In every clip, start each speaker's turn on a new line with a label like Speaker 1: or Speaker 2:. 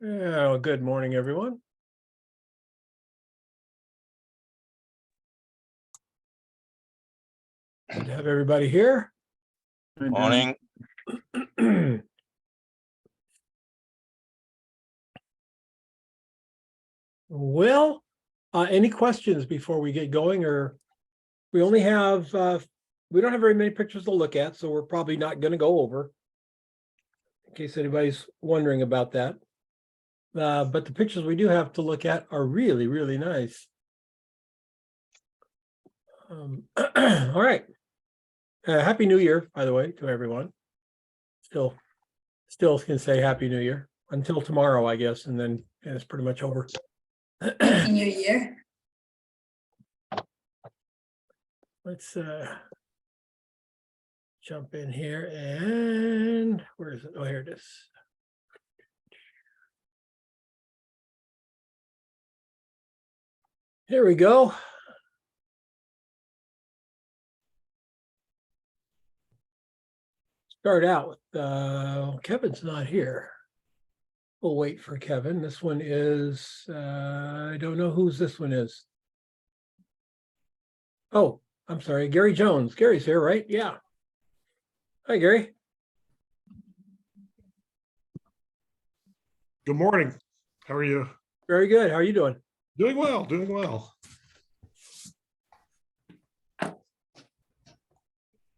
Speaker 1: Well, good morning, everyone. Good to have everybody here.
Speaker 2: Morning.
Speaker 1: Well, any questions before we get going, or we only have, we don't have very many pictures to look at, so we're probably not going to go over, in case anybody's wondering about that. But the pictures we do have to look at are really, really nice. All right. Happy New Year, by the way, to everyone. Still can say Happy New Year until tomorrow, I guess, and then it's pretty much over.
Speaker 3: Happy New Year.
Speaker 1: Let's jump in here, and where is it? Oh, here it is. Here we go. Start out with Kevin's not here. We'll wait for Kevin. This one is I don't know whose this one is. Oh, I'm sorry, Gary Jones. Gary's here, right? Yeah. Hi, Gary.
Speaker 4: Good morning. How are you?
Speaker 1: Very good. How are you doing?
Speaker 4: Doing well, doing well.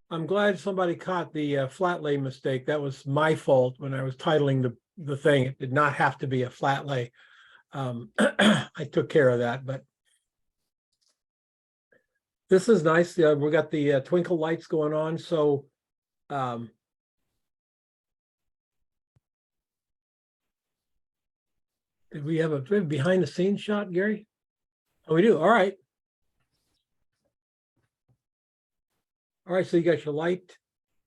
Speaker 1: I'm glad somebody caught the flat lay mistake. That was my fault when I was titling the thing. It did not have to be a flat lay. I took care of that, but this is nice. We got the twinkle lights going on. So did we have a behind the scenes shot, Gary? Oh, we do. All right. All right, so you got your light,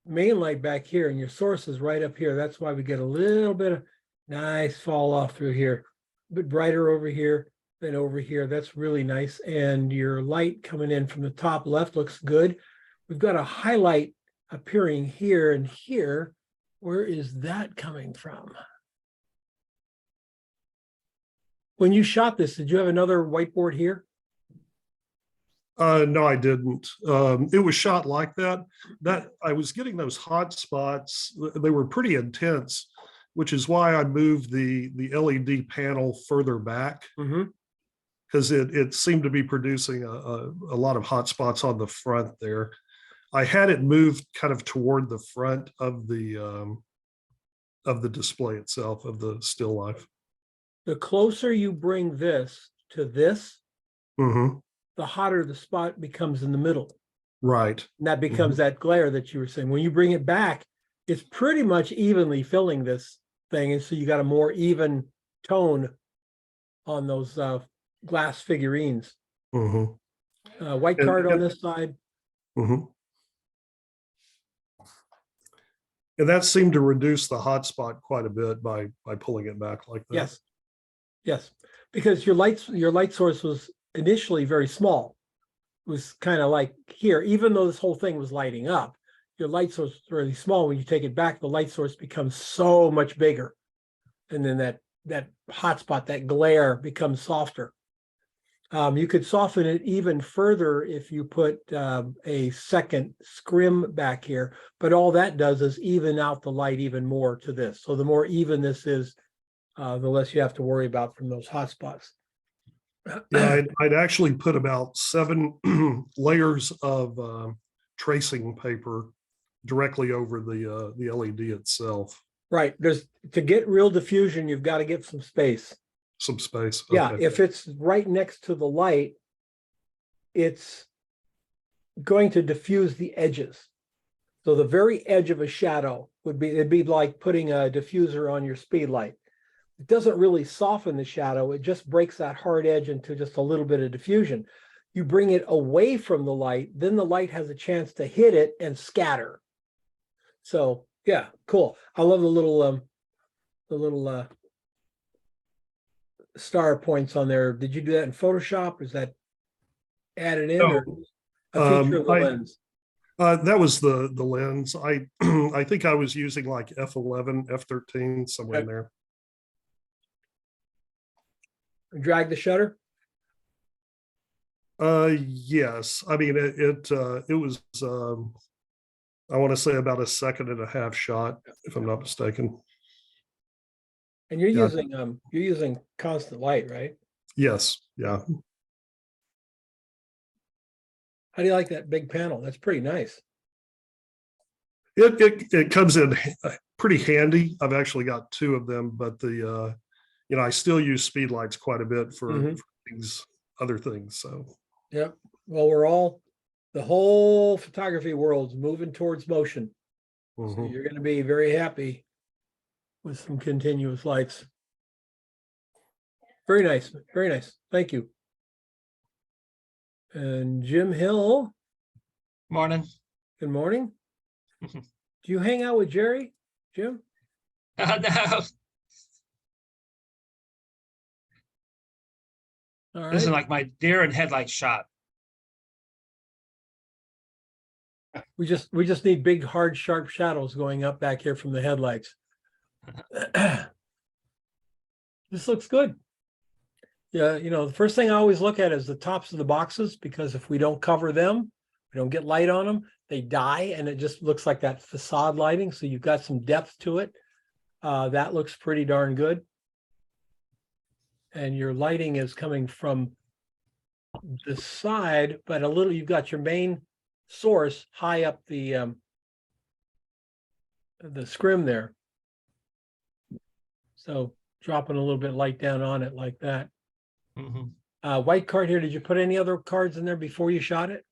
Speaker 1: main light back here, and your source is right up here. That's why we get a little bit of nice fall off through here. A bit brighter over here than over here. That's really nice. And your light coming in from the top left looks good. We've got a highlight appearing here and here. Where is that coming from? When you shot this, did you have another whiteboard here?
Speaker 4: No, I didn't. It was shot like that. That I was getting those hot spots. They were pretty intense, which is why I moved the LED panel further back because it seemed to be producing a lot of hot spots on the front there. I had it moved kind of toward the front of the display itself, of the still life.
Speaker 1: The closer you bring this to this, the hotter the spot becomes in the middle.
Speaker 4: Right.
Speaker 1: And that becomes that glare that you were saying. When you bring it back, it's pretty much evenly filling this thing. And so you got a more even tone on those glass figurines. White card on this side.
Speaker 4: And that seemed to reduce the hot spot quite a bit by pulling it back like that.
Speaker 1: Yes. Yes. Because your light source was initially very small. It was kind of like here, even though this whole thing was lighting up, your light source is really small. When you take it back, the light source becomes so much bigger. And then that hot spot, that glare becomes softer. You could soften it even further if you put a second scrim back here, but all that does is even out the light even more to this. So the more even this is, the less you have to worry about from those hot spots.
Speaker 4: Yeah, I'd actually put about 7 layers of tracing paper directly over the LED itself.
Speaker 1: Right. To get real diffusion, you've got to get some space.
Speaker 4: Some space.
Speaker 1: Yeah,
Speaker 4: Okay.
Speaker 1: if it's right next to the light, it's going to diffuse the edges. So the very edge of a shadow it'd be like putting a diffuser on your speed light. It doesn't really soften the shadow. It just breaks that hard edge into just a little bit of diffusion. You bring it away from the light, then the light has a chance to hit it and scatter. So yeah, cool. I love the little star points on there. Did you do that in Photoshop? Is that added in or a feature of the lens?
Speaker 4: That was the lens. I I think I was using like f11, f13, somewhere in there.
Speaker 1: Drag the shutter?
Speaker 4: Yes, I mean, it was, I want to say about a second and a half shot, if I'm not mistaken.
Speaker 1: And you're
Speaker 4: Yeah.
Speaker 1: using constant light, right?
Speaker 4: Yes, yeah.
Speaker 1: How do you like that big panel? That's pretty nice.
Speaker 4: It comes in pretty handy. I've actually got two of them, but I still use speed lights quite a bit for
Speaker 1: Mhm.
Speaker 4: things, other things. So
Speaker 1: Yep. Well, the whole photography world's moving towards motion. So
Speaker 4: mhm.
Speaker 1: you're gonna be very happy with some continuous lights. Very nice, very nice. Thank you. And Jim Hill,
Speaker 2: Morning.
Speaker 1: good morning. Do you hang out with Jerry, Jim?
Speaker 2: No,
Speaker 1: All
Speaker 2: this is
Speaker 1: right.
Speaker 2: like my deer and headlight shot.
Speaker 1: We just need big, hard, sharp shadows going up back here from the headlights. This looks good. Yeah, the first thing I always look at is the tops of the boxes, because if we don't cover them, we don't get light on them, they die, and it just looks like that facade lighting. So you've got some depth to it. That looks pretty darn good. And your lighting is coming from the side, but you've got your main source high up the scrim there. So dropping a little bit light down on it like that.
Speaker 2: Mhm.
Speaker 1: White card here. Did you put any other cards in there before you shot it?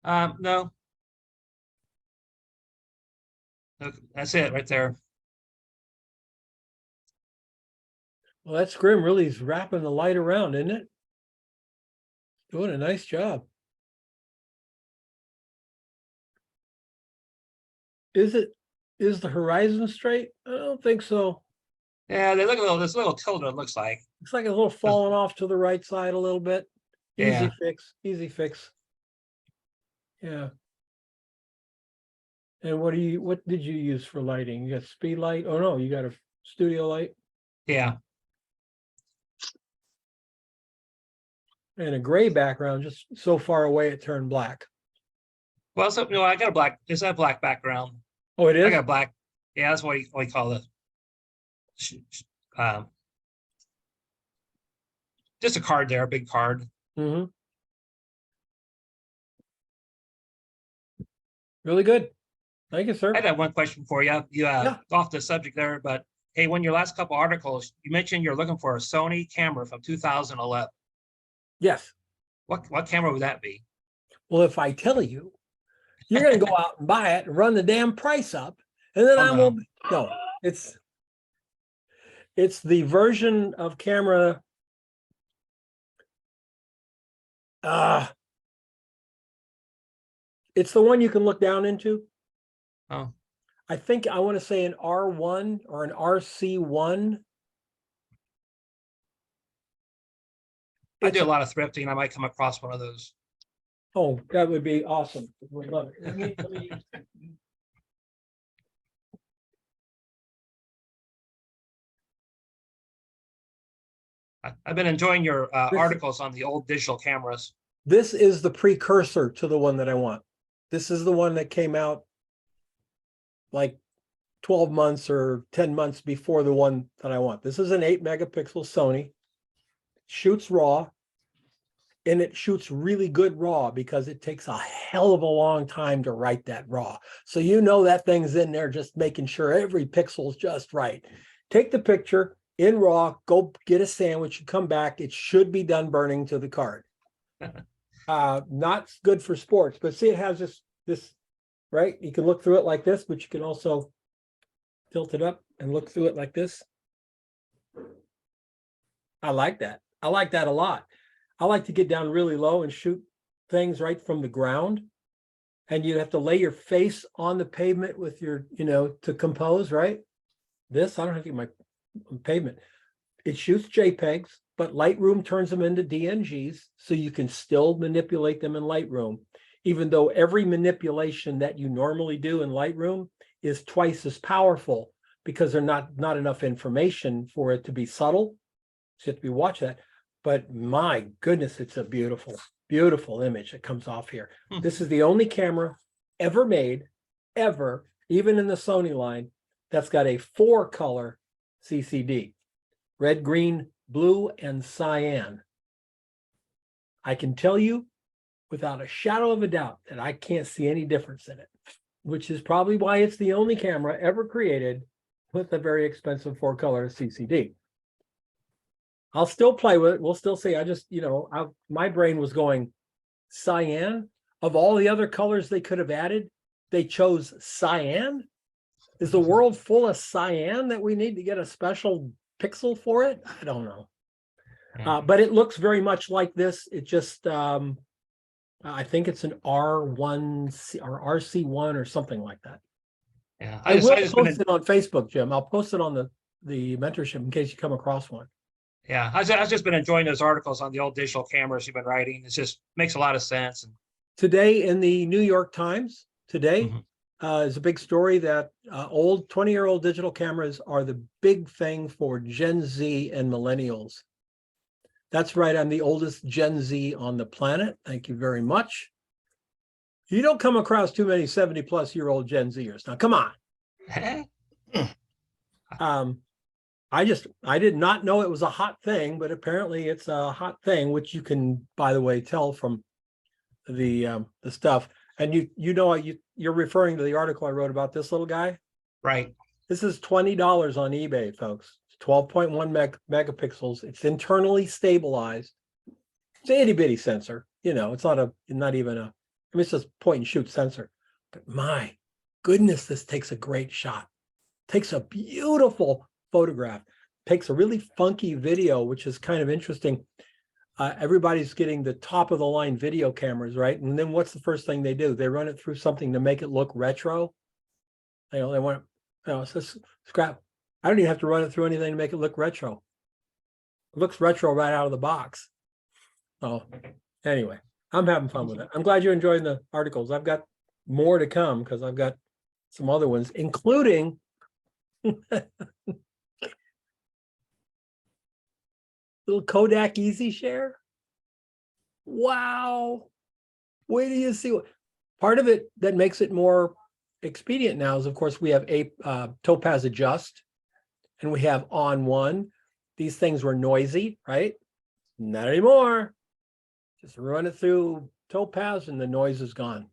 Speaker 2: No. Look, that's it right there.
Speaker 1: Well, that scrim really is wrapping the light around, isn't it? Doing a nice job. Is the horizon straight? I don't think so.
Speaker 2: Yeah, they look a little, this little tilted, it looks like.
Speaker 1: Looks like a little falling off to the right side a little bit. Easy
Speaker 2: Yeah.
Speaker 1: fix, easy fix. Yeah. And what did you use for lighting? You got speed light? Oh no, you got a studio light
Speaker 2: Yeah.
Speaker 1: and a gray background, just so far away it turned black.
Speaker 2: Well, so no, I got a black, is that black background?
Speaker 1: Oh, it
Speaker 2: I
Speaker 1: is?
Speaker 2: got black. Yeah, that's what we call it. Um, just a card there, a big card.
Speaker 1: Mm-hmm. Really good. Thank you, sir.
Speaker 2: I had one question for you. You
Speaker 1: Yeah.
Speaker 2: off the subject there, but hey, when your last couple articles, you mentioned you're looking for a Sony camera from 2011.
Speaker 1: Yes.
Speaker 2: What camera would that be?
Speaker 1: Well, if I tell you, you're going to go out and buy it and run the damn price up, and then
Speaker 2: Oh,
Speaker 1: I
Speaker 2: no.
Speaker 1: won't. No, it's the version of camera. It's the one you can look down into.
Speaker 2: Oh,
Speaker 1: I think I want to say an R1 or an RC1.
Speaker 2: I do a lot of thrifting. I might come across one of those.
Speaker 1: Oh, that would be awesome. Would love it. Let me-
Speaker 2: I've been enjoying your
Speaker 1: This-
Speaker 2: articles on the old digital cameras.
Speaker 1: This is the precursor to the one that I want. This is the one that came out like 12 months or 10 months before the one that I want. This is an 8 megapixel Sony, shoots RAW, and it shoots really good RAW because it takes a hell of a long time to write that RAW. So that thing's in there just making sure every pixel's just right. Take the picture in RAW, go get a sandwich, and come back. It should be done burning to the card. Not good for sports, but see, it has this, right? You can look through it like this, but you can also tilt it up and look through it like this. I like that. I like that a lot. I like to get down really low and shoot things right from the ground. And you have to lay your face on the pavement with your, to compose, right? This, I don't have to get my pavement. It shoots JPEGs, but Lightroom turns them into DNGs, so you can still manipulate them in Lightroom, even though every manipulation that you normally do in Lightroom is twice as powerful because there's not enough information for it to be subtle. So you have to be watching that. But my goodness, it's a beautiful, beautiful image that comes off here.
Speaker 2: Hmm.
Speaker 1: This is the only camera ever made, ever, even in the Sony line, that's got a 4-color CCD: red, green, blue, and cyan. I can tell you without a shadow of a doubt that I can't see any difference in it, which is probably why it's the only camera ever created with a very expensive 4-color CCD. I'll still play with it. We'll still see. I just, my brain was going, cyan? Of all the other colors they could have added, they chose cyan? Is the world full of cyan that we need to get a special pixel for it? I don't know. But it looks very much like this. It just, I think it's an R1 or RC1 or something like that.
Speaker 2: Yeah,
Speaker 1: I will
Speaker 2: just been
Speaker 1: post it on Facebook, Jim. I'll post it on the mentorship in case you come across one.
Speaker 2: Yeah, I've just been enjoying those articles on the old digital cameras you've been writing. It just makes a lot of sense. And
Speaker 1: Today in the New York Times, today is a big story that old 20-year-old digital cameras are the big thing for Gen Z and millennials. That's right. I'm the oldest Gen Z on the planet. Thank you very much. You don't come across too many 70-plus-year-old Gen Zers. Now, come on. I did not know it was a hot thing, but apparently it's a hot thing, which you can, by the way, tell from the stuff. And you're referring to the article I wrote about this little guy.
Speaker 2: Right.
Speaker 1: This is $20 on eBay, folks. It's 12.1 megapixels. It's internally stabilized. It's an itty bitty sensor. It's not even a, it's just point and shoot sensor. But my goodness, this takes a great shot. Takes a beautiful photograph. Takes a really funky video, which is kind of interesting. Everybody's getting the top of the line video cameras, right? And then what's the first thing they do? They run it through something to make it look retro. They want, it's just scrap. I don't even have to run it through anything to make it look retro. It looks retro right out of the box. So anyway, I'm having fun with it. I'm glad you're enjoying the articles. I've got more to come because I've got some other ones, including little Kodak Easy Share. Wow. Wait till you see part of it that makes it more expedient now is, of course, we have Topaz Adjust and we have On One. These things were noisy, right? Not anymore. Just run it through Topaz and the noise is gone.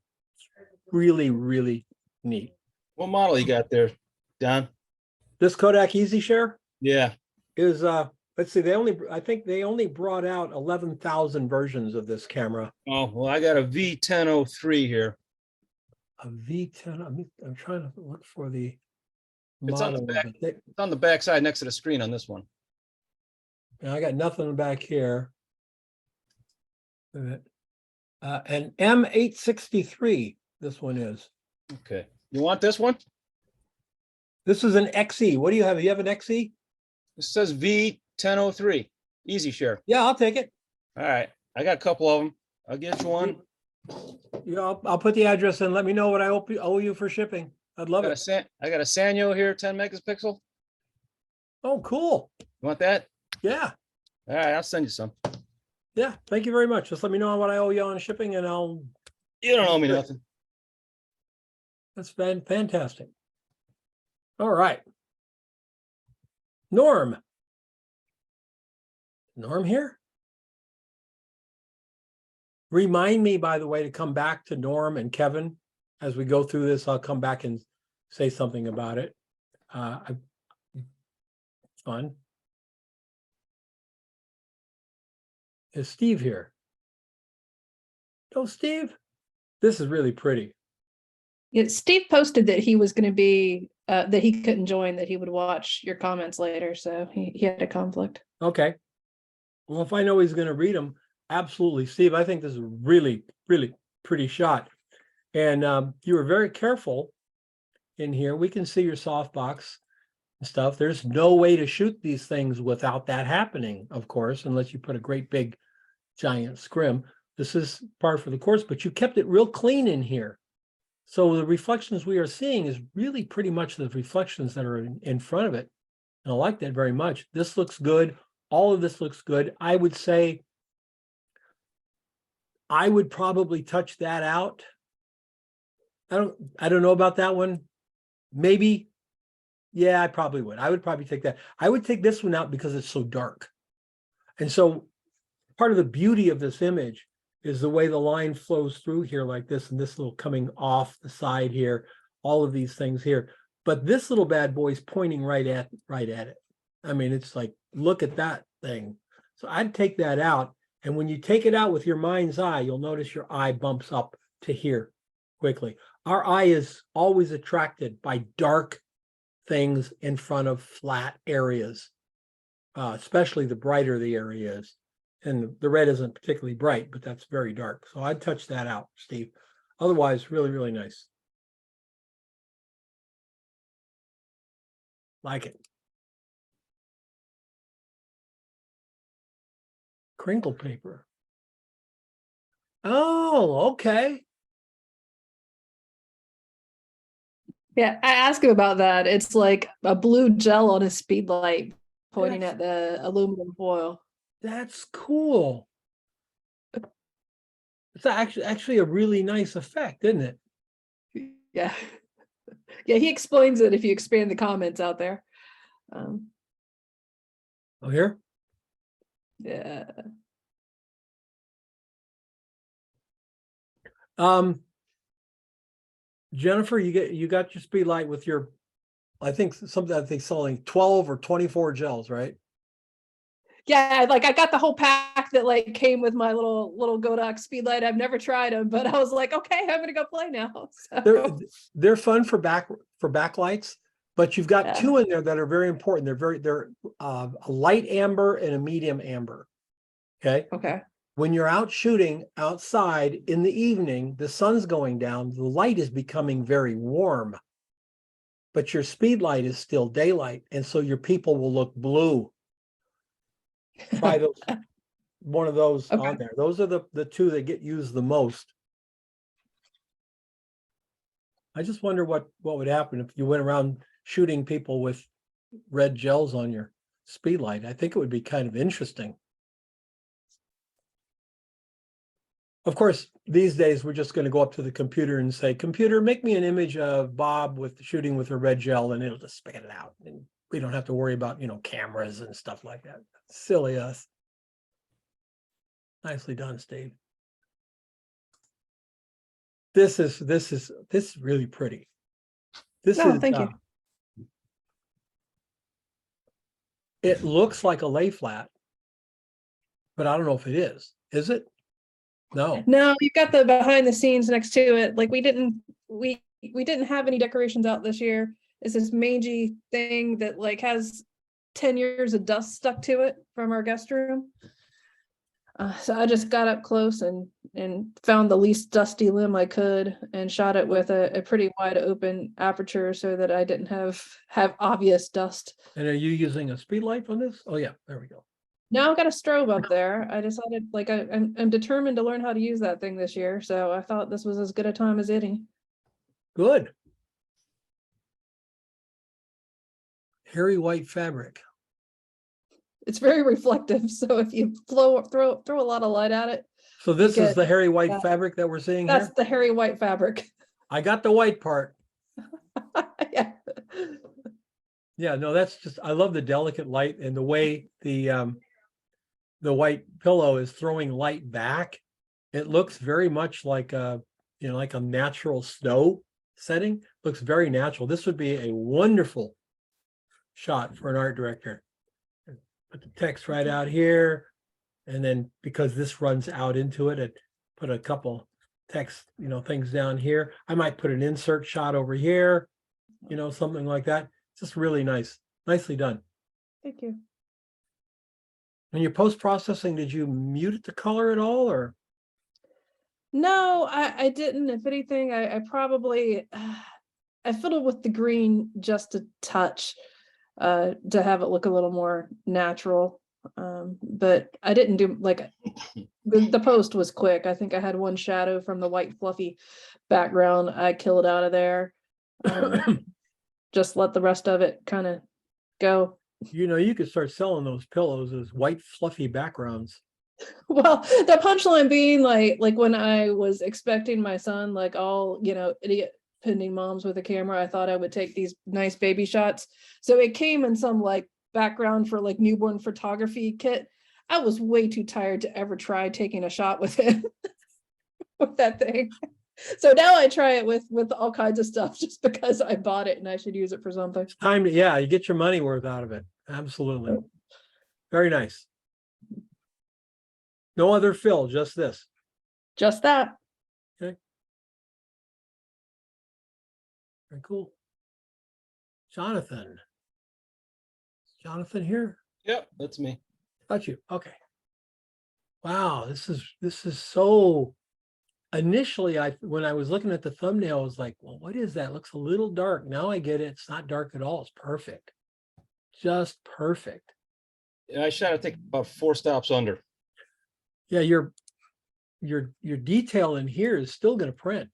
Speaker 1: Really, really neat.
Speaker 5: What model you got there, Don?
Speaker 1: This Kodak Easy Share
Speaker 5: Yeah.
Speaker 1: is let's see, I think they only brought out 11,000 versions of this camera.
Speaker 5: Oh, well, I got a V1003 here.
Speaker 1: A V10. I'm trying to look for the
Speaker 5: It's on the
Speaker 1: model.
Speaker 5: back. It's on the back side next to the screen on this one.
Speaker 1: I got nothing back here. An M863, this one is.
Speaker 5: Okay. You want this one?
Speaker 1: This is an XE. What do you have? You have an XE?
Speaker 5: This says V1003. Easy share.
Speaker 1: Yeah, I'll take it.
Speaker 5: All right. I got a couple of them. I'll get you one.
Speaker 1: Yeah, I'll put the address in. Let me know what I owe you for shipping. I'd love it.
Speaker 5: I got a Sanyo here, 10 megapixel.
Speaker 1: Oh, cool.
Speaker 5: You want that?
Speaker 1: Yeah.
Speaker 5: All right. I'll send you some.
Speaker 1: Yeah. Thank you very much. Just let me know what I owe you on shipping and I'll.
Speaker 5: You don't owe me nothing.
Speaker 1: That's fantastic. All right. Norm. Norm here? Remind me, by the way, to come back to Norm and Kevin as we go through this. I'll come back and say something about it. Fun. Is Steve here? Oh, Steve, this is really pretty.
Speaker 6: Yeah, Steve posted that he was going to be that he couldn't join, that he would watch your comments later, so he had a conflict.
Speaker 1: Okay. Well, if I know he's going to read them, absolutely, Steve. I think this is really, really pretty shot. And you were very careful in here. We can see your softbox and stuff. There's no way to shoot these things without that happening, of course, unless you put a great big giant scrim. This is par for the course, but you kept it real clean in here. So the reflections we are seeing is really pretty much the reflections that are in front of it. And I like that very much. This looks good all of this looks good. I would say I would probably touch that out. I don't know about that one. Maybe. Yeah, I probably would. I would probably take that. I would take this one out because it's so dark. And so part of the beauty of this image is the way the line flows through here like this, and this little coming off the side here, all of these things here. But this little bad boy is pointing right at it. I mean, it's like, look at that thing. So I'd take that out. And when you take it out with your mind's eye, you'll notice your eye bumps up to here quickly. Our eye is always attracted by dark things in front of flat areas, especially the brighter the area is. And the red isn't particularly bright, but that's very dark. So I'd touch that out, Steve. Otherwise, really, really nice. Like it. Crinkle paper. Oh, okay.
Speaker 6: Yeah, I asked him about that. It's like a blue gel on a speed light pointing
Speaker 1: Yes.
Speaker 6: at the aluminum foil.
Speaker 1: That's cool. It's actually a really nice effect, isn't it?
Speaker 6: Yeah. Yeah, he explains it if you expand the comments out there.
Speaker 1: Oh, here?
Speaker 6: Yeah.
Speaker 1: Jennifer, you got your speed light with your, I think selling 12 or 24 gels, right?
Speaker 6: Yeah, like I got the whole pack that like came with my little Godox speed light. I've never tried them, but I was like, okay, I'm gonna go play now. So,
Speaker 1: They're fun for backlights, but you've got
Speaker 6: Yeah.
Speaker 1: two in there that are very important. They're a light amber and a medium amber. Okay.
Speaker 6: okay.
Speaker 1: When you're out shooting outside in the evening, the sun's going down, the light is becoming very warm, but your speed light is still daylight. And so your people will look blue. Try those, one of those
Speaker 6: Okay.
Speaker 1: on there. Those are the two that get used the most. I just wonder what would happen if you went around shooting people with red gels on your speed light. I think it would be kind of interesting. Of course, these days, we're just going to go up to the computer and say, computer, make me an image of Bob with shooting with a red gel, and it'll just spit it out. And we don't have to worry about, cameras and stuff like that. Silly us. Nicely done, Steve. This is really pretty. This
Speaker 6: Oh,
Speaker 1: is,
Speaker 6: thank you.
Speaker 1: It looks like a lay flat, but I don't know if it is. Is it? No.
Speaker 6: No, you've got the behind the scenes next to it. Like we didn't have any decorations out this year. It's this mangy thing that like has 10 years of dust stuck to it from our guest room. So I just got up close and found the least dusty limb I could and shot it with a pretty wide open aperture so that I didn't have obvious dust.
Speaker 1: And are you using a speed light on this? Oh yeah, there we go.
Speaker 6: Now I've got a strobe up there. I decided like I'm determined to learn how to use that thing this year. So I thought this was as good a time as any.
Speaker 1: Good. Hairy white fabric.
Speaker 6: It's very reflective. So if you throw a lot of light at it,
Speaker 1: So this is
Speaker 6: get-
Speaker 1: the hairy white
Speaker 6: yeah.
Speaker 1: fabric that we're seeing
Speaker 6: that's
Speaker 1: here?
Speaker 6: the hairy white fabric.
Speaker 1: I got the white part.
Speaker 6: Yeah.
Speaker 1: Yeah, no, that's just, I love the delicate light and the way the white pillow is throwing light back. It looks very much like like a natural snow setting. Looks very natural. This would be a wonderful shot for an art director. Put the text right out here. And then because this runs out into it, I put a couple text, things down here. I might put an insert shot over here, something like that. Just really nice. Nicely done.
Speaker 6: Thank you.
Speaker 1: When you're post-processing, did you mute it to color at all or?
Speaker 6: No, I didn't. If anything, I probably I fiddled with the green just a touch to have it look a little more natural. But I didn't do like the post was quick. I think I had one shadow from the white fluffy background. I killed out of there. Just let the rest of it kind of go.
Speaker 1: You know, you could start selling those pillows as white fluffy backgrounds.
Speaker 6: Well, the punchline being like when I was expecting my son, like all, idiot pending moms with a camera, I thought I would take these nice baby shots. So it came in some like background for like newborn photography kit. I was way too tired to ever try taking a shot with him with that thing. So now I try it with all kinds of stuff just because I bought it and I should use it for something.
Speaker 1: Time to, yeah, you get your money worth out of it. Absolutely. Very nice. No other fill, just this.
Speaker 6: Just that.
Speaker 1: Very cool. Jonathan. Jonathan here?
Speaker 5: Yep, that's me.
Speaker 1: Got you. Okay. Wow, this is so. Initially, when I was looking at the thumbnail, I was like, well, what is that? It looks a little dark. Now I get it. It's not dark at all. It's perfect. Just perfect.
Speaker 5: Yeah, I shot, I think, about 4 stops under.
Speaker 1: Yeah, your detail in here is still going to print.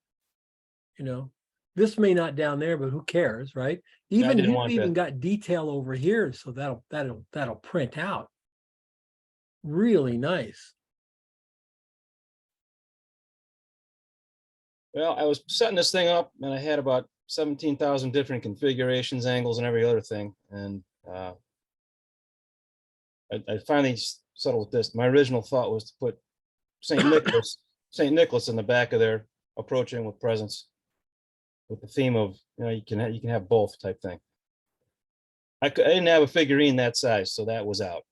Speaker 1: You know, this may not down there, but who cares, right? Even
Speaker 5: didn't
Speaker 1: you've
Speaker 5: want
Speaker 1: even
Speaker 5: that.
Speaker 1: got detail over here, so that'll print out. Really nice.
Speaker 5: Well, I was setting this thing up and I had about 17,000 different configurations, angles, and every other thing. And I finally settled with this. My original thought was to put St. Nicholas in the back of there, approaching with presents, with the theme of, you can have both type thing. I didn't have a figurine that size, so that was out.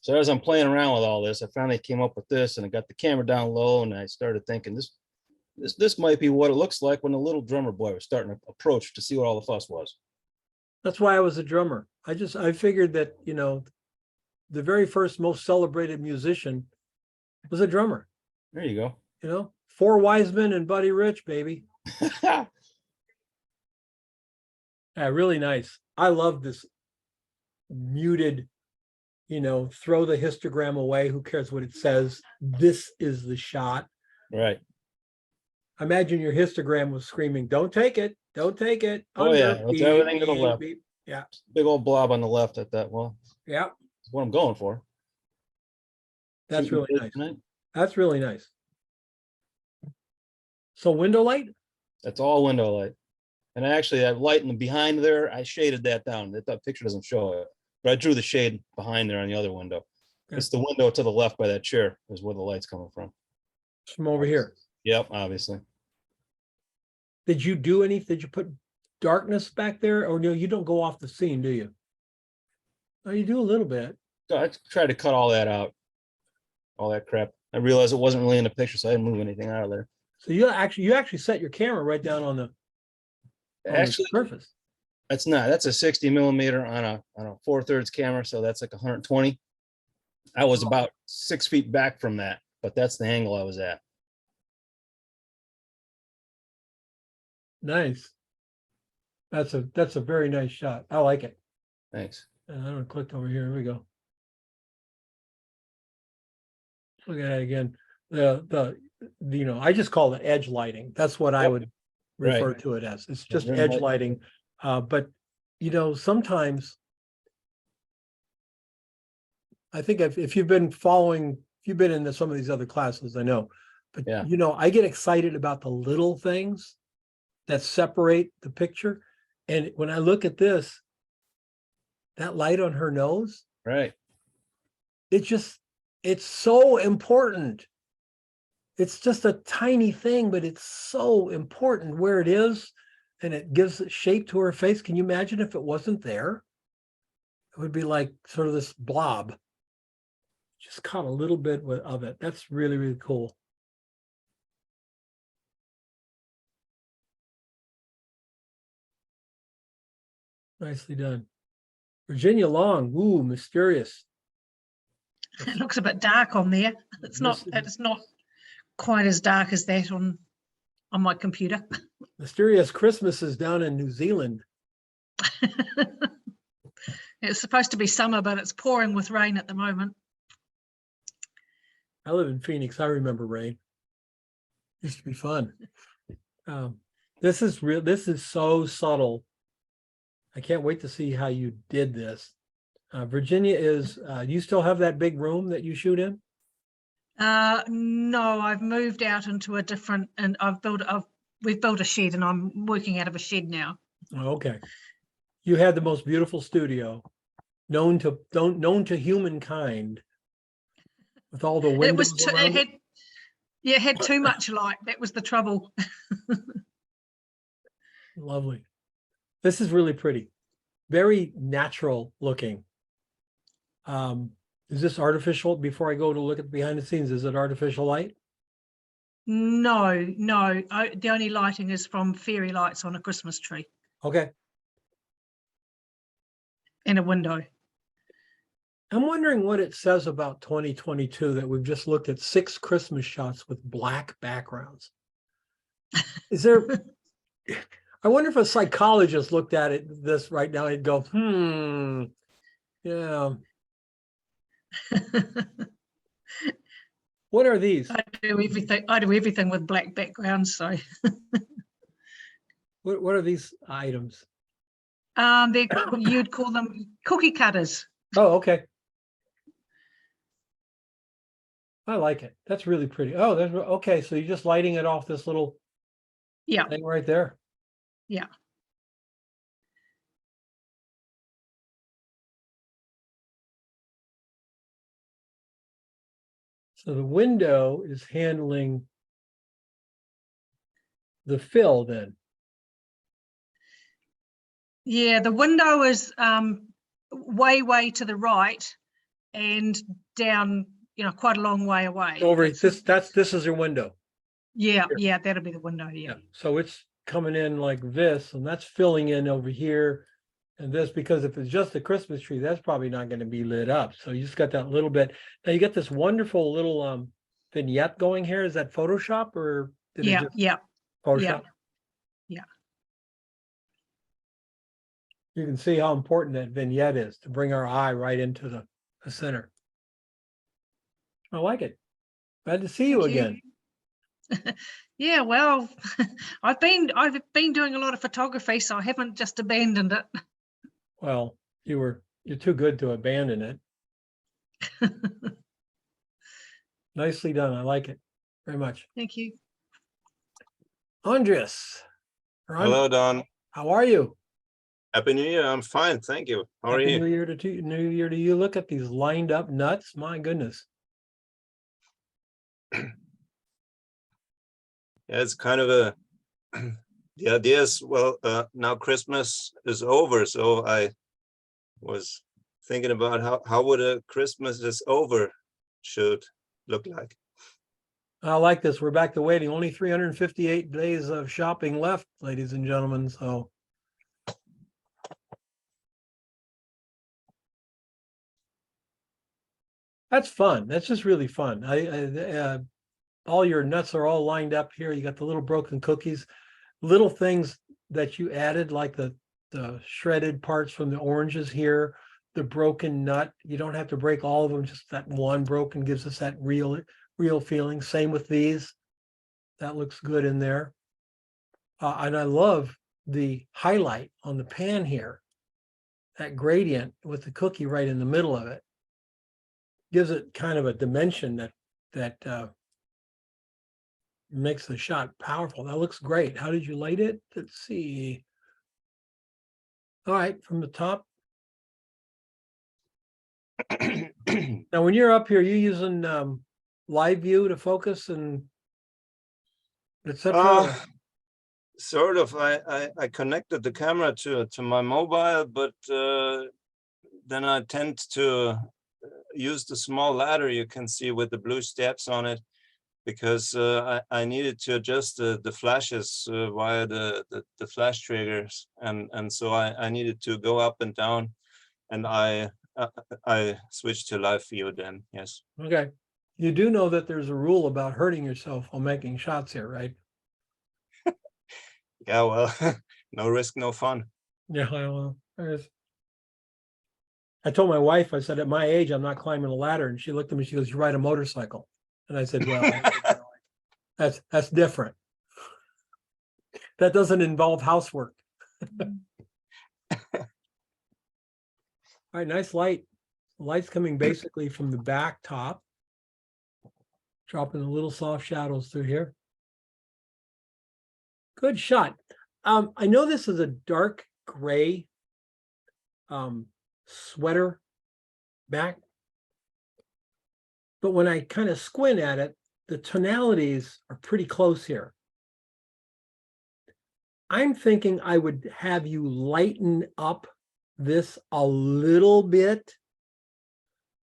Speaker 5: So as I'm playing around with all this, I finally came up with this, and I got the camera down low, and I started thinking this might be what it looks like when the little drummer boy was starting to approach to see what all the fuss was.
Speaker 1: That's why I was a drummer. I figured that, the very first most celebrated musician was a drummer.
Speaker 5: There you go.
Speaker 1: 4 Wisemen and Buddy Rich, baby. Yeah, really nice. I love this muted, throw the histogram away. Who cares what it says? This is the shot.
Speaker 5: Right.
Speaker 1: Imagine your histogram was screaming, don't take it. Don't take it.
Speaker 5: Oh, yeah,
Speaker 1: Under,
Speaker 5: it's
Speaker 1: beep,
Speaker 5: everything to the
Speaker 1: beep,
Speaker 5: left.
Speaker 1: beep. Yeah.
Speaker 5: Big old blob on the left at that. Well,
Speaker 1: Yeah.
Speaker 5: that's what I'm going for.
Speaker 1: That's
Speaker 5: Shooting
Speaker 1: really
Speaker 5: big
Speaker 1: nice.
Speaker 5: tonight.
Speaker 1: That's really nice. So window light?
Speaker 5: That's all window light. And actually, that light in the behind there, I shaded that down. That picture doesn't show it, but I drew the shade behind there on the other window.
Speaker 1: Okay.
Speaker 5: It's the window to the left by that chair is where the light's coming from.
Speaker 1: From over here.
Speaker 5: Yep, obviously.
Speaker 1: Did you do anything? Did you put darkness back there? Or no, you don't go off the scene, do you? Oh, you do a little bit.
Speaker 5: So I tried to cut all that out, all that crap. I realized it wasn't really in the picture, so I didn't move anything out of there.
Speaker 1: So you actually set your camera right down on the
Speaker 5: Actually,
Speaker 1: surface.
Speaker 5: that's a 60 millimeter on a 4/3 camera, so that's like 120. I was about 6 feet back from that, but that's the angle I was at.
Speaker 1: Nice. That's a very nice shot. I like it.
Speaker 5: Thanks.
Speaker 1: I don't click over here. Here we go. Look at that again. I just call it edge lighting. That's what I
Speaker 5: Yep.
Speaker 1: would refer
Speaker 5: Right.
Speaker 1: to it as. It's
Speaker 5: Yeah,
Speaker 1: just
Speaker 5: rim
Speaker 1: edge
Speaker 5: light.
Speaker 1: lighting. But sometimes I think if you've been in some of these other classes, I know, but
Speaker 5: Yeah.
Speaker 1: I get excited about the little things that separate the picture. And when I look at this, that light on her nose,
Speaker 5: Right.
Speaker 1: it's so important. It's just a tiny thing, but it's so important where it is, and it gives shape to her face. Can you imagine if it wasn't there? It would be like sort of this blob. Just caught a little bit of it. That's really, really cool. Nicely done. Virginia Long, ooh, mysterious.
Speaker 7: It looks a bit dark on there. It's not quite as dark as that on my computer.
Speaker 1: Mysterious Christmas is down in New Zealand.
Speaker 7: It's supposed to be summer, but it's pouring with rain at the moment.
Speaker 1: I live in Phoenix. I remember rain. Used to be fun. This is real. This is so subtle. I can't wait to see how you did this. Virginia is, you still have that big room that you shoot in?
Speaker 7: No, I've moved out into a different, and we've built a shed and I'm working out of a shed now.
Speaker 1: Oh, okay. You had the most beautiful studio known to humankind with all the
Speaker 7: It
Speaker 1: windows
Speaker 7: was,
Speaker 1: around it.
Speaker 7: it had too much light. That was the trouble.
Speaker 1: Lovely. This is really pretty. Very natural looking. Is this artificial? Before I go to look at behind the scenes, is it artificial light?
Speaker 7: No, no, the only lighting is from fairy lights on a Christmas tree
Speaker 1: Okay.
Speaker 7: in a window.
Speaker 1: I'm wondering what it says about 2022 that we've just looked at 6 Christmas shots with black backgrounds. Is there, I wonder if a psychologist looked at this right now and go, yeah, what are these?
Speaker 7: I do everything with black backgrounds. So
Speaker 1: What are these items?
Speaker 7: you'd call them cookie cutters.
Speaker 1: Oh, okay. I like it. That's really pretty. Oh, that's okay. So you're just lighting it off this little
Speaker 7: Yeah,
Speaker 1: thing right there.
Speaker 7: yeah.
Speaker 1: So the window is handling the fill then.
Speaker 7: Yeah, the window is way to the right and down, quite a long way away.
Speaker 1: Over this is your window.
Speaker 7: Yeah,
Speaker 1: here.
Speaker 7: yeah, that'll be the window. Yeah.
Speaker 1: So it's coming in like this, and that's filling in over here. And this, because if it's just a Christmas tree, that's probably not going to be lit up. So you just got that little bit. Now you got this wonderful little vignette going here. Is that Photoshop or did it
Speaker 7: Yeah,
Speaker 1: just
Speaker 7: yeah,
Speaker 1: Photoshop?
Speaker 7: yeah.
Speaker 1: You can see how important that vignette is to bring our eye right into the center. I like it. Glad to see you
Speaker 7: Thank you.
Speaker 1: again.
Speaker 7: Yeah, well, I've been doing a lot of photography, so I haven't just abandoned it.
Speaker 1: Well, you're too good to abandon it. Nicely done. I like it very much.
Speaker 7: Thank you.
Speaker 1: Andres.
Speaker 8: Hello, Don.
Speaker 1: How are you?
Speaker 8: Happy New Year. I'm fine. Thank you. How are
Speaker 1: Happy
Speaker 8: you?
Speaker 1: New Year to you. Look at these lined up nuts. My goodness.
Speaker 8: Yeah, it's kind of a, the idea is, well, now Christmas is over. So I was thinking about how would a Christmas is over should look like.
Speaker 1: I like this. We're back to waiting. Only 358 days of shopping left, ladies and gentlemen. So that's fun. That's just really fun. All your nuts are all lined up here. You got the little broken cookies, little things that you added, like the shredded parts from the oranges here, the broken nut. You don't have to break all of them. Just that one broken gives us that real feeling. Same with these. That looks good in there. And I love the highlight on the pan here. That gradient with the cookie right in the middle of it gives it kind of a dimension that makes the shot powerful. That looks great. How did you light it? Let's see. All right, from the top. Now, when you're up here, you using live view to focus and etc.
Speaker 8: Sort of. I connected the camera to my mobile, but then I tend to use the small ladder you can see with the blue steps on it, because I needed to adjust the flashes via the flash triggers, and so I needed to go up and down, and I switched to live view then. Yes.
Speaker 1: Okay. You do know that there's a rule about hurting yourself while making shots here, right?
Speaker 8: Yeah. Well, no risk, no fun.
Speaker 1: Yeah, well, I told my wife, I said, at my age, I'm not climbing a ladder. And she looked at me, she goes, you ride a motorcycle. And I said, well, that's different. That doesn't involve housework. All right, nice light. Light's coming basically from the back top. Dropping the little soft shadows through here. Good shot. I know this is a dark gray sweater back. But when I kind of squint at it, the tonalities are pretty close here. I'm thinking I would have you lighten up this a little bit,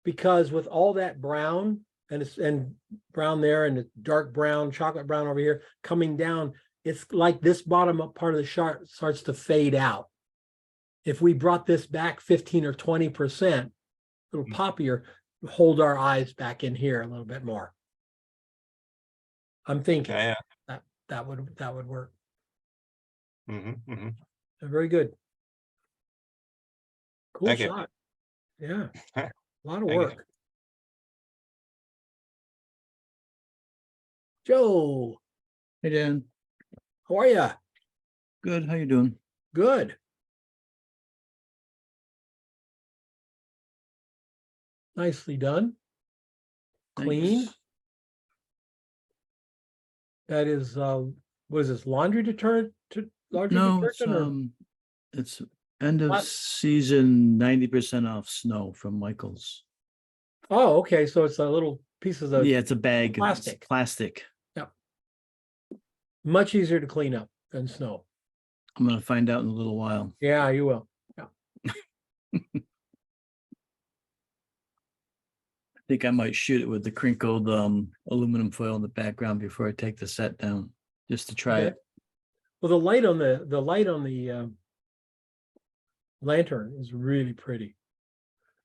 Speaker 1: because with all that brown and brown there and the dark brown, chocolate brown over here coming down, it's like this bottom up part of the shot starts to fade out. If we brought this back 15 or 20%, a little poppier, hold our eyes back in here a little bit more. I'm thinking
Speaker 8: Yeah,
Speaker 1: that would work.
Speaker 8: yeah.
Speaker 1: Very good. Cool
Speaker 8: Thank you.
Speaker 1: shot. Yeah, a lot of
Speaker 8: Thank you.
Speaker 1: work. Joe,
Speaker 9: Hey Dan,
Speaker 1: how are you?
Speaker 9: good. How you doing?
Speaker 1: Good. Nicely done. Clean.
Speaker 9: Thanks.
Speaker 1: That is, what is this, laundry detergent? Laundry
Speaker 9: No, it's
Speaker 1: detergent or-
Speaker 9: it's end of
Speaker 1: What?
Speaker 9: season 90% off snow from Michaels.
Speaker 1: Oh, okay, so it's a little pieces of,
Speaker 9: Yeah, it's a bag. and it's
Speaker 1: plastic.
Speaker 9: Plastic.
Speaker 1: much easier to clean up than snow.
Speaker 9: I'm gonna find out in a little while.
Speaker 1: Yeah, you will.
Speaker 9: I think I might shoot it with the crinkled aluminum foil in the background before I take the set down, just to try
Speaker 1: Okay.
Speaker 9: it.
Speaker 1: Well, the light on the lantern is really pretty.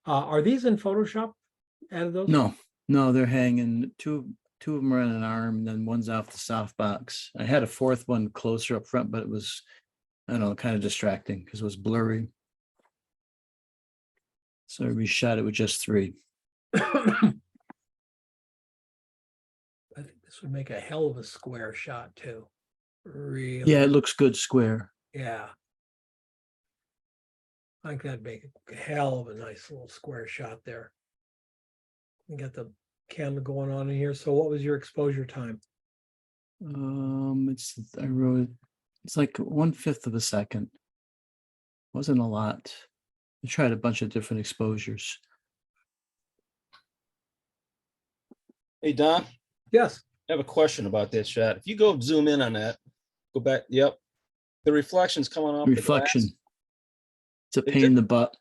Speaker 1: Are these in Photoshop? Added those?
Speaker 9: No, they're hanging. Two of them are on an arm, and then one's off the softbox. I had a fourth one closer up front, but it was, I don't know, kind of distracting because it was blurry. So we shot it with just 3.
Speaker 1: I think this would make a hell of a square shot too. Really?
Speaker 9: Yeah, it looks good square.
Speaker 1: Yeah. I think that'd make a hell of a nice little square shot there. We got the camera going on in here. So what was your exposure time?
Speaker 9: I wrote it. It's like 1/5 of a second. Wasn't a lot. I tried a bunch of different exposures.
Speaker 5: Hey, Don,
Speaker 1: Yes.
Speaker 5: I have a question about that shot. If you go zoom in on that, go back, yep. The reflection's coming off. the glass.
Speaker 9: Reflection. It's a
Speaker 5: Is
Speaker 9: pain
Speaker 5: it-
Speaker 9: in the butt.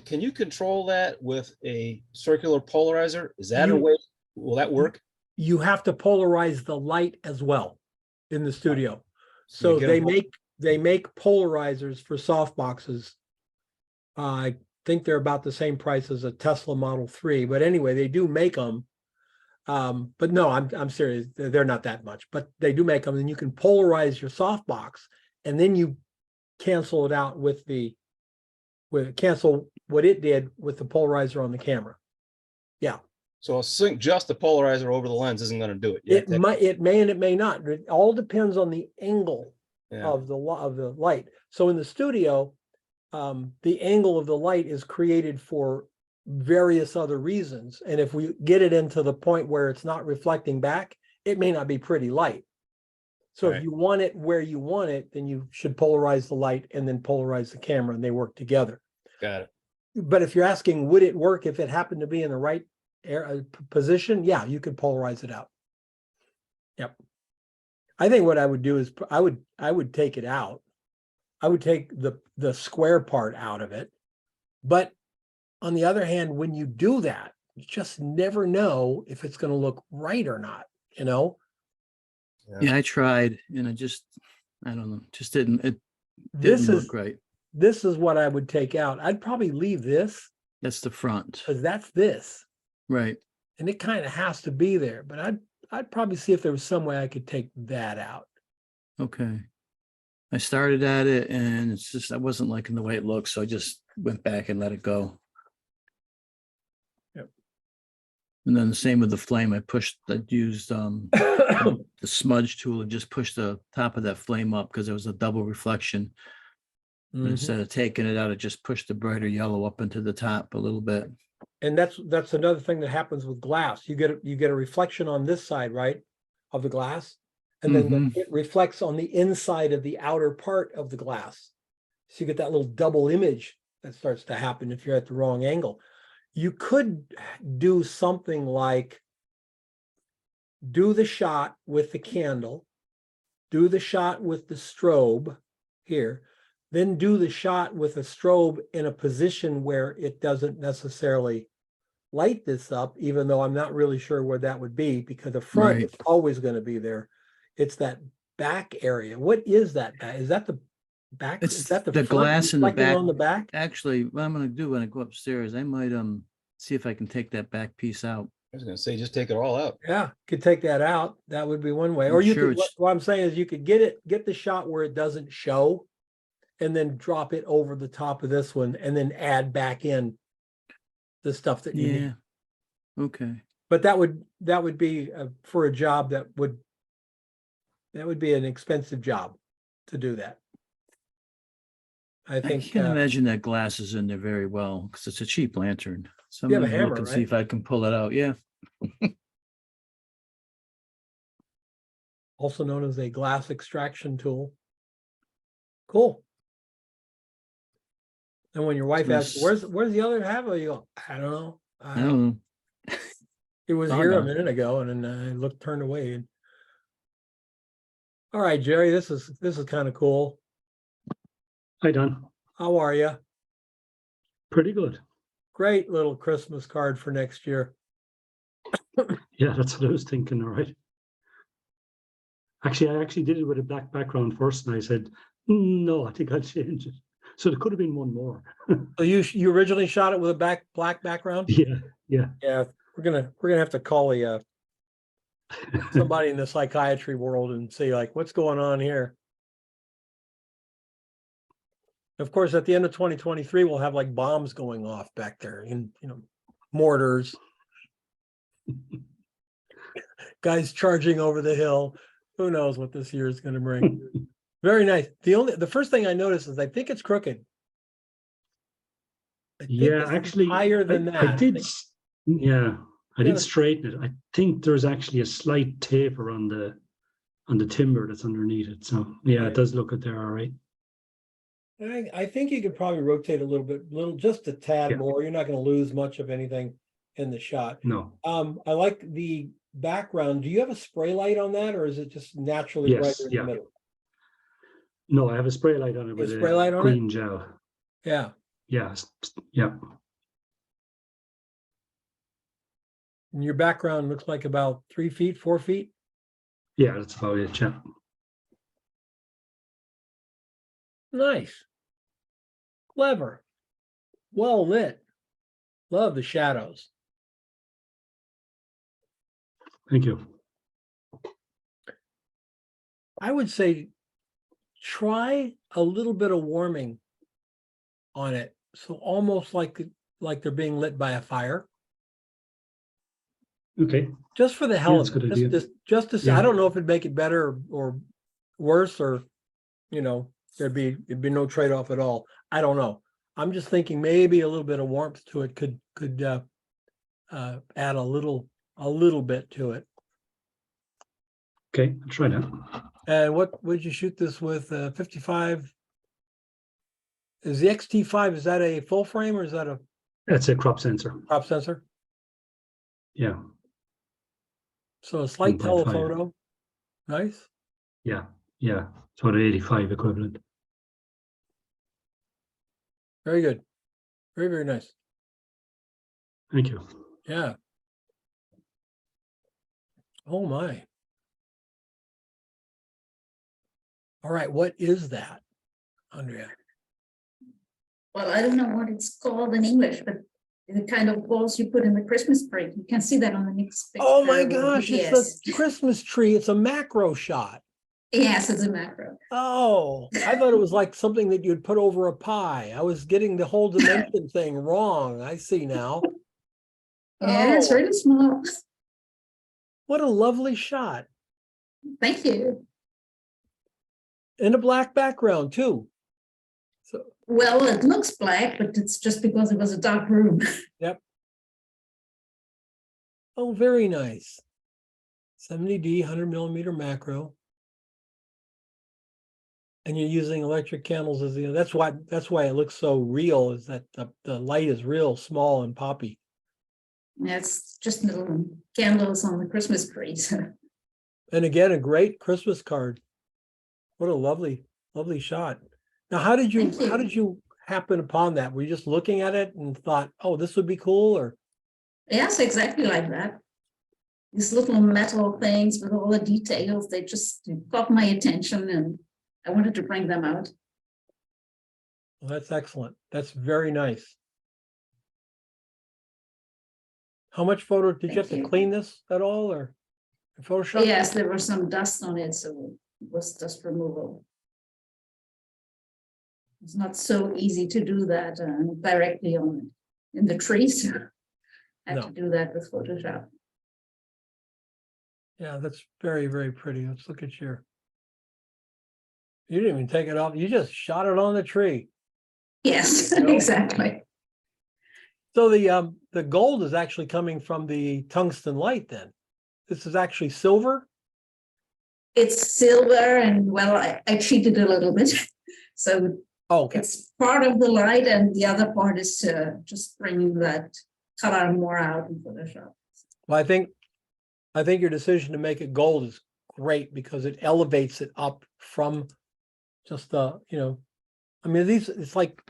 Speaker 5: Can you control that with a circular polarizer? Is that a
Speaker 1: You-
Speaker 5: way, will that work?
Speaker 1: You have to polarize the light as well in the studio. So
Speaker 5: you get
Speaker 1: they
Speaker 5: a-
Speaker 1: make polarizers for soft boxes. I think they're about the same price as a Tesla Model 3, but anyway, they do make them. But no, I'm serious. They're not that much, but they do make them, and you can polarize your softbox, and then you cancel it out with cancel what it did with the polarizer on the camera.
Speaker 5: So just the polarizer over the lens isn't gonna do it. You have
Speaker 1: It
Speaker 5: to-
Speaker 1: may and it may not. It all depends on the angle
Speaker 5: Yeah,
Speaker 1: of the light. So in the studio, the angle of the light is created for various other reasons. And if we get it into the point where it's not reflecting back, it may not be pretty light. So
Speaker 5: Right.
Speaker 1: if you want it where you want it, then you should polarize the light and then polarize the camera, and they work together.
Speaker 5: got it.
Speaker 1: But if you're asking, would it work if it happened to be in the right position? Yeah, you could polarize it out. Yep. I think what I would do is I would take it out. I would take the square part out of it. But on the other hand, when you do that, you just never know if it's going to look right or not, you know?
Speaker 9: Yeah, I tried and I don't know, just it
Speaker 1: This
Speaker 9: didn't
Speaker 1: is
Speaker 9: look right.
Speaker 1: this is what I would take out. I'd probably leave this
Speaker 9: That's the front,
Speaker 1: because that's this.
Speaker 9: right?
Speaker 1: And it kind of has to be there, but I'd probably see if there was some way I could take that out.
Speaker 9: Okay. I started at it and it's just, I wasn't liking the way it looked, so I just went back and let it go.
Speaker 1: Yep.
Speaker 9: And then the same with the flame. I used the smudge tool and just pushed the top of that flame up because there was a double reflection.
Speaker 1: Mhm.
Speaker 9: Instead of taking it out, it just pushed the brighter yellow up into the top a little bit.
Speaker 1: And that's another thing that happens with glass. You get a reflection on this side, right, of the glass, and then it reflects on the inside of the outer part of the glass. So you get that little double image that starts to happen if you're at the wrong angle. You could do something like do the shot with the candle, do the shot with the strobe here, then do the shot with a strobe in a position where it doesn't necessarily light this up, even though I'm not really sure where that would be, because the front is
Speaker 9: Right.
Speaker 1: always going to be there. It's that back area. What is that? Is that the back?
Speaker 9: It's
Speaker 1: Is that the
Speaker 9: the
Speaker 1: front
Speaker 9: glass in the
Speaker 1: reflecting
Speaker 9: back.
Speaker 1: on the back?
Speaker 9: Actually, what I'm gonna do when I go upstairs, I might see if I can take that back piece out.
Speaker 5: I was gonna say, just take it all out.
Speaker 1: Yeah, could take that out. That would be one way.
Speaker 9: I'm
Speaker 1: Or you
Speaker 9: sure
Speaker 1: could,
Speaker 9: it's-
Speaker 1: what I'm saying is you could get the shot where it doesn't show and then drop it over the top of this one and then add back in the stuff that you need.
Speaker 9: Yeah. Okay.
Speaker 1: But that would be for a job that would be an expensive job to do that. I
Speaker 9: I
Speaker 1: think,
Speaker 9: can't imagine that glass is in there very well because it's a cheap lantern. So I'm
Speaker 1: You have a
Speaker 9: gonna look
Speaker 1: hammer,
Speaker 9: and see
Speaker 1: right?
Speaker 9: if I can pull it out. Yeah.
Speaker 1: also known as a glass extraction tool. Cool. And when your wife asks,
Speaker 9: Nice.
Speaker 1: where's the other half? You go, I don't know.
Speaker 9: I don't know.
Speaker 1: It was
Speaker 9: Oh,
Speaker 1: here a
Speaker 9: no.
Speaker 1: minute ago and then I turned away. And all right, Jerry, this is kind of cool.
Speaker 10: Hi, Don.
Speaker 1: How are you?
Speaker 10: Pretty good.
Speaker 1: Great little Christmas card for next year.
Speaker 10: Yeah, that's what I was thinking. All right. Actually, I did it with a black background first, and I said, no, I think I'll change it. So there could have been one more.
Speaker 1: So you originally shot it with a black background?
Speaker 10: Yeah.
Speaker 1: Yeah, we're gonna have to call somebody in the psychiatry world and see like what's going on here. Of course, at the end of 2023, we'll have like bombs going off back there and mortars. Guys charging over the hill. Who knows what this year is going to bring? Very nice. The first thing I noticed is I think it's crooked. I think
Speaker 10: Yeah,
Speaker 1: it's
Speaker 10: actually,
Speaker 1: higher than that.
Speaker 10: I did. Yeah, I
Speaker 1: Yeah.
Speaker 10: did straighten it. I think there's actually a slight taper on the timber that's underneath it. So yeah,
Speaker 1: Right.
Speaker 10: it does look at there. All right.
Speaker 1: I think you could probably rotate a little, just a tad
Speaker 10: Yeah.
Speaker 1: more. You're not going to lose much of anything in the shot.
Speaker 10: No.
Speaker 1: I like the background. Do you have a spray light on that, or is it just naturally
Speaker 10: Yes,
Speaker 1: brighter in
Speaker 10: yeah.
Speaker 1: the middle?
Speaker 10: No, I have a spray light on it
Speaker 1: A
Speaker 10: with
Speaker 1: spray light on it?
Speaker 10: green gel.
Speaker 1: Yeah.
Speaker 10: Yeah. Yeah.
Speaker 1: And your background looks like about 3 feet, 4 feet.
Speaker 10: Yeah, that's about it. Yeah.
Speaker 1: Nice. Clever. Well lit. Love the shadows.
Speaker 10: Thank you.
Speaker 1: I would say try a little bit of warming on it. So almost like they're being lit by a fire.
Speaker 10: Okay.
Speaker 1: Just for the hell
Speaker 10: Yeah, that's
Speaker 1: of
Speaker 10: a
Speaker 1: it.
Speaker 10: good idea.
Speaker 1: Just to see. I
Speaker 10: Yeah.
Speaker 1: don't know if it'd make it better or worse, or it'd be no trade-off at all. I don't know. I'm just thinking maybe a little bit of warmth to it could add a little bit to it.
Speaker 10: Okay, I'll try that.
Speaker 1: And what would you shoot this with? 55? Is the XT5, is that a full frame or is that a
Speaker 10: That's a crop sensor.
Speaker 1: crop sensor?
Speaker 10: Yeah.
Speaker 1: So a slight
Speaker 10: 1.5.
Speaker 1: telephoto. Nice.
Speaker 10: Yeah. Yeah. So the 85 equivalent.
Speaker 1: Very good. Very, very nice.
Speaker 10: Thank you.
Speaker 1: Yeah. Oh my. All right, what is that, Andrea?
Speaker 3: Well, I don't know what it's called in English, but the kind of balls you put in the Christmas tree. You can see that on the next picture.
Speaker 1: Oh my
Speaker 3: with
Speaker 1: gosh,
Speaker 3: GPS.
Speaker 1: it's a Christmas tree. It's a macro shot.
Speaker 3: Yes, it's a macro.
Speaker 1: Oh, I thought it was like something that you'd put over a pie. I was getting the whole dimension thing wrong. I see now.
Speaker 3: Yeah, it's
Speaker 1: Oh,
Speaker 3: really small.
Speaker 1: what a lovely shot.
Speaker 3: Thank you.
Speaker 1: And a black background too. So
Speaker 3: Well, it looks black, but it's just because it was a dark room.
Speaker 1: Oh, very nice. 70D, 100mm macro. And you're using electric candles as that's why it looks so real, is that the light is real small and poppy.
Speaker 3: It's just little candles on the Christmas tree. So
Speaker 1: And again, a great Christmas card. What a lovely, lovely shot. Now, how did
Speaker 3: Thank you.
Speaker 1: you happen upon that? Were you just looking at it and thought, oh, this would be cool? Or
Speaker 3: yes, exactly like that. These little metal things with all the details, they just caught my attention and I wanted to bring them out.
Speaker 1: well, that's excellent. That's very nice. How much photo did you have
Speaker 3: Thank
Speaker 1: to
Speaker 3: you.
Speaker 1: clean this at all, or Photoshop?
Speaker 3: Yes, there was some dust on it, so it was dust removal. It's not so easy to do that directly in the trees. I had
Speaker 1: No.
Speaker 3: to do that with Photoshop.
Speaker 1: Yeah, that's very, very pretty. Let's look at your. You didn't even take it off. You just shot it on the tree.
Speaker 3: Yes,
Speaker 1: No.
Speaker 3: exactly.
Speaker 1: So the gold is actually coming from the tungsten light then. This is actually silver.
Speaker 3: It's silver and well, I cheated a little bit. So
Speaker 1: Oh, okay.
Speaker 3: it's part of the light and the other part is just bringing that color more out in Photoshop.
Speaker 1: Well, I think your decision to make it gold is great because it elevates it up from just I mean, it's like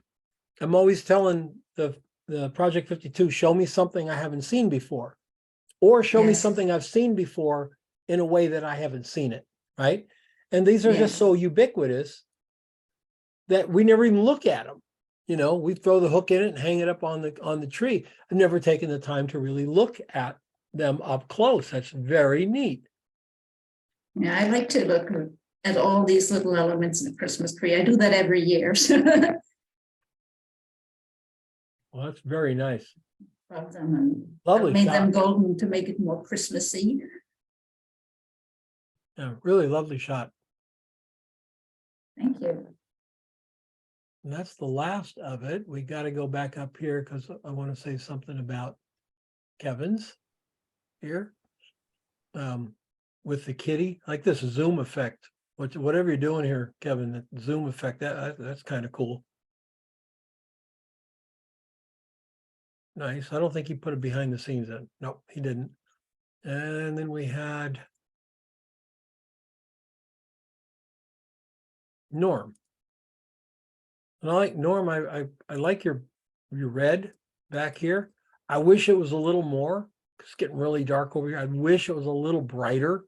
Speaker 1: I'm always telling the Project 52, show me something I haven't seen before, or show me
Speaker 3: Yes.
Speaker 1: something I've seen before in a way that I haven't seen it, right? And these are just
Speaker 3: Yes.
Speaker 1: so ubiquitous that we never even look at them. We throw the hook in it and hang it up on the tree. I've never taken the time to really look at them up close. That's very neat.
Speaker 3: Yeah, I like to look at all these little elements in a Christmas tree. I do that every year.
Speaker 1: Well, that's very nice.
Speaker 3: Brought them and
Speaker 1: Lovely
Speaker 3: made them
Speaker 1: shot.
Speaker 3: golden to make it more Christmassy.
Speaker 1: Yeah, really lovely shot.
Speaker 3: Thank you.
Speaker 1: And that's the last of it. We got to go back up here because I want to say something about Kevin's here. With the kitty, like this zoom effect. Whatever you're doing here, Kevin, that zoom effect, that's kind of cool. Nice. I don't think he put it behind the scenes in. Nope, he didn't. And then we had Norm. And I like Norm. I like your red back here. I wish it was a little more. It's getting really dark over here. I wish it was a little brighter.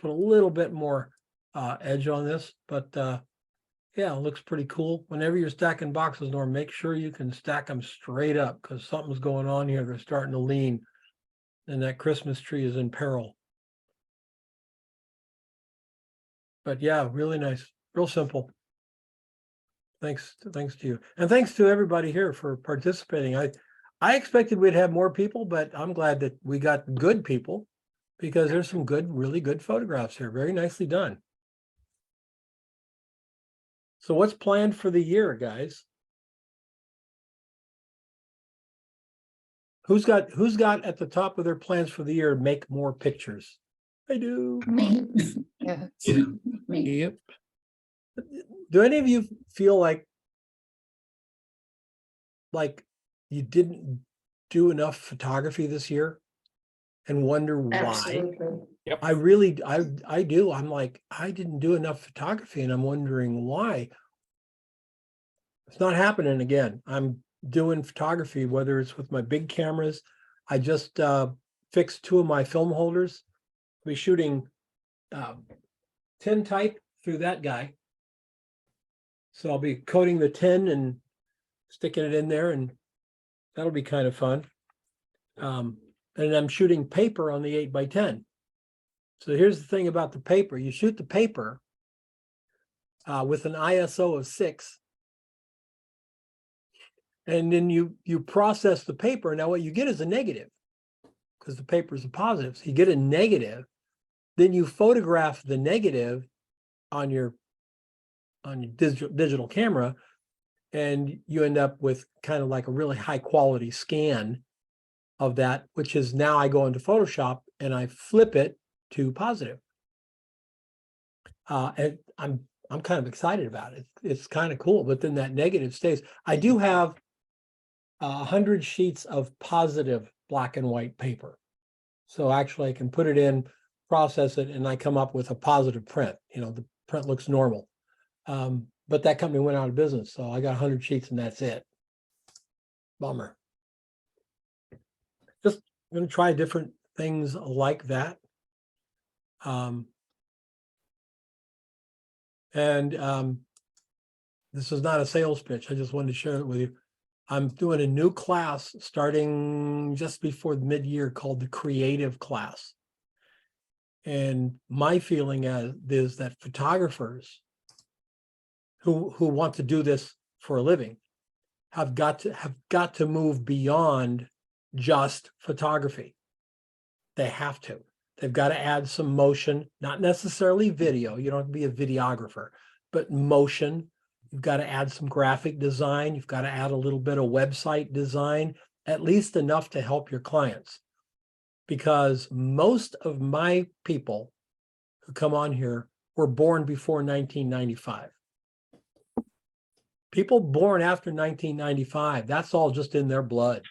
Speaker 1: Put a little bit more edge on this, but yeah, it looks pretty cool. Whenever you're stacking boxes, Norm, make sure you can stack them straight up because something's going on here. They're starting to lean, and that Christmas tree is in peril. But yeah, really nice, real simple. Thanks to you, and thanks to everybody here for participating. I expected we'd have more people, but I'm glad that we got good people because there's some really good photographs here. Very nicely done. So what's planned for the year, guys? Who's got at the top of their plans for the year, make more pictures? I do.
Speaker 3: Me.
Speaker 9: Yeah.
Speaker 3: Me.
Speaker 9: Yep.
Speaker 1: Do any of you feel like you didn't do enough photography this year and wonder why?
Speaker 3: Absolutely.
Speaker 1: I really, I do. I'm like, I didn't do enough photography and I'm wondering why. It's not happening again. I'm doing photography, whether it's with my big cameras. I just fixed 2 of my film holders. I'll be shooting tin type through that guy. So I'll be coating the tin and sticking it in there, and that'll be kind of fun. And I'm shooting paper on the 8x10. So here's the thing about the paper. You shoot the paper with an ISO of 6. And then you process the paper. Now what you get is a negative because the paper is a positive. So you get a negative, then you photograph the negative on your digital camera, And you end up with kind of like a really high quality scan of that, which is now I go into Photoshop and I flip it to positive. And I'm kind of excited about it. It's kind of cool, but then that negative stays. I do have 100 sheets of positive black and white paper. So actually I can put it in, process it, and I come up with a positive print. You know, the print looks normal. But that company went out of business, so I got 100 sheets and that's it. Bummer. Just going to try different things like that. This is not a sales pitch. I just wanted to share it with you. I'm doing a new class starting just before the mid-year called the Creative Class. And my feeling is that photographers who want to do this for a living have got to move beyond just photography. They have to. They've got to add some motion, not necessarily video. You don't have to be a videographer, but motion. You've got to add some graphic design. You've got to add a little bit of website design, at least enough to help your clients. Because most of my people who come on here were born before 1995. People born after 1995, that's all just in their blood.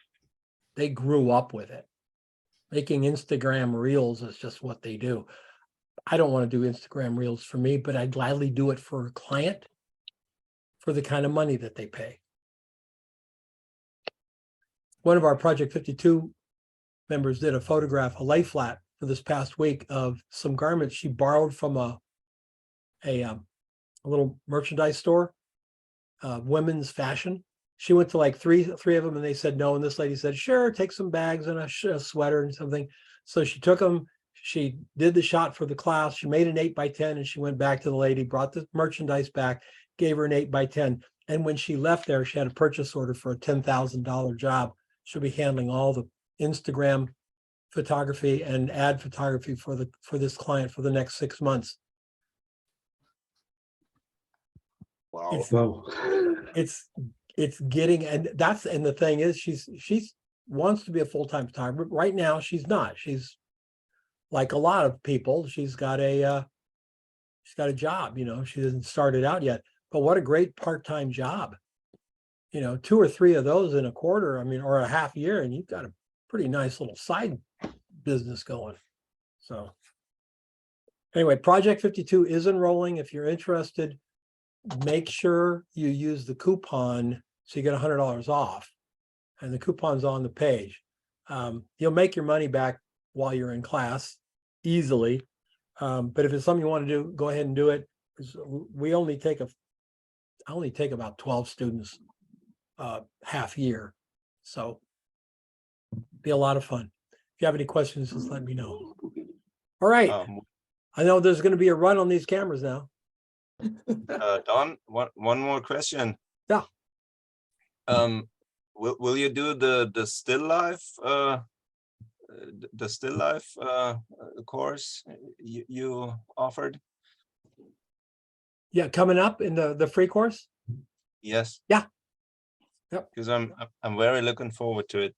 Speaker 1: They grew up with it. Making Instagram reels is just what they do. I don't want to do Instagram reels for me, but I'd gladly do it for a client for the kind of money that they pay. One of our Project 52 members did a photograph, a lay flat for this past week of some garments she borrowed from a little merchandise store, women's fashion. She went to like three of them and they said no. And this lady said, sure, take some bags and a sweater and something. So she took them, she did the shot for the class. She made an 8x10 and she went back to the lady, brought the merchandise back, gave her an 8x10. And when she left there, she had a purchase order for a $10,000 job. She'll be handling all the Instagram photography and ad photography for this client for the next 6 months.
Speaker 8: Wow.
Speaker 10: Wow.
Speaker 1: It's getting, and the thing is, she's wants to be a full-time photographer. Right now, she's not. She's like a lot of people. She's got a job. You know, she hasn't started out yet. But what a great part-time job. You know, 2 or 3 of those in a quarter. I mean, or a half year, and you've got a pretty nice little side business going. So anyway, Project 52 is enrolling. If you're interested, make sure you use the coupon so you get $100 off, and the coupon's on the page. You'll make your money back while you're in class easily. But if it's something you want to do, go ahead and do it. I only take about 12 students half year. So be a lot of fun. If you have any questions, just let me know. All right. I know there's going to be a run on these cameras now.
Speaker 8: Don, one more question.
Speaker 1: Yeah.
Speaker 8: Will you do the still life course you offered?
Speaker 1: Yeah, coming up in the free course.
Speaker 8: Yes.
Speaker 1: Yeah. Yep.
Speaker 8: Because I'm very looking forward to it.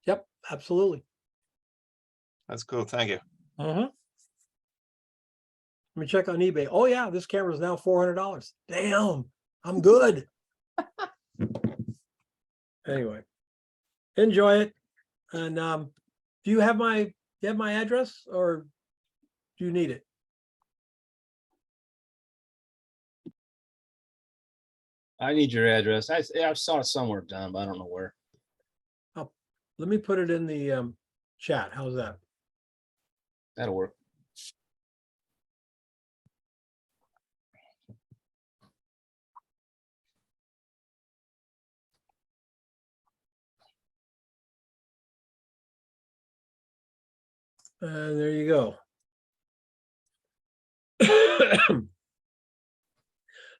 Speaker 1: Yep, absolutely.
Speaker 8: That's cool. Thank you.
Speaker 1: Let me check on eBay. Oh yeah, this camera is now $400. Damn, I'm good. Anyway, enjoy it. And do you have my address, or do you need it?
Speaker 5: I need your address. I saw it somewhere, Don, but I don't know where.
Speaker 1: Let me put it in the chat. How's that?
Speaker 5: That'll work.
Speaker 1: And there you go.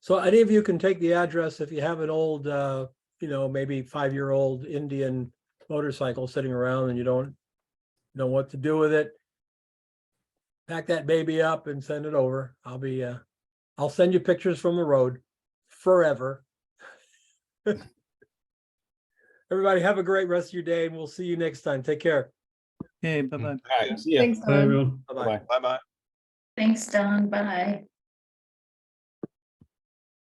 Speaker 1: So any of you can take the address if you have an old, maybe 5-year-old Indian motorcycle sitting around and you don't know what to do with it. Pack that baby up and send it over. I'll send you pictures from the road forever. Everybody have a great rest of your day and we'll see you next time. Take care.
Speaker 9: Okay, bye-bye.
Speaker 5: All right, see ya.
Speaker 6: Thanks,
Speaker 10: Bye,
Speaker 6: Don.
Speaker 10: everyone.
Speaker 1: Bye-bye.
Speaker 5: Bye-bye.
Speaker 8: Bye-bye.
Speaker 3: Thanks, Don. Bye.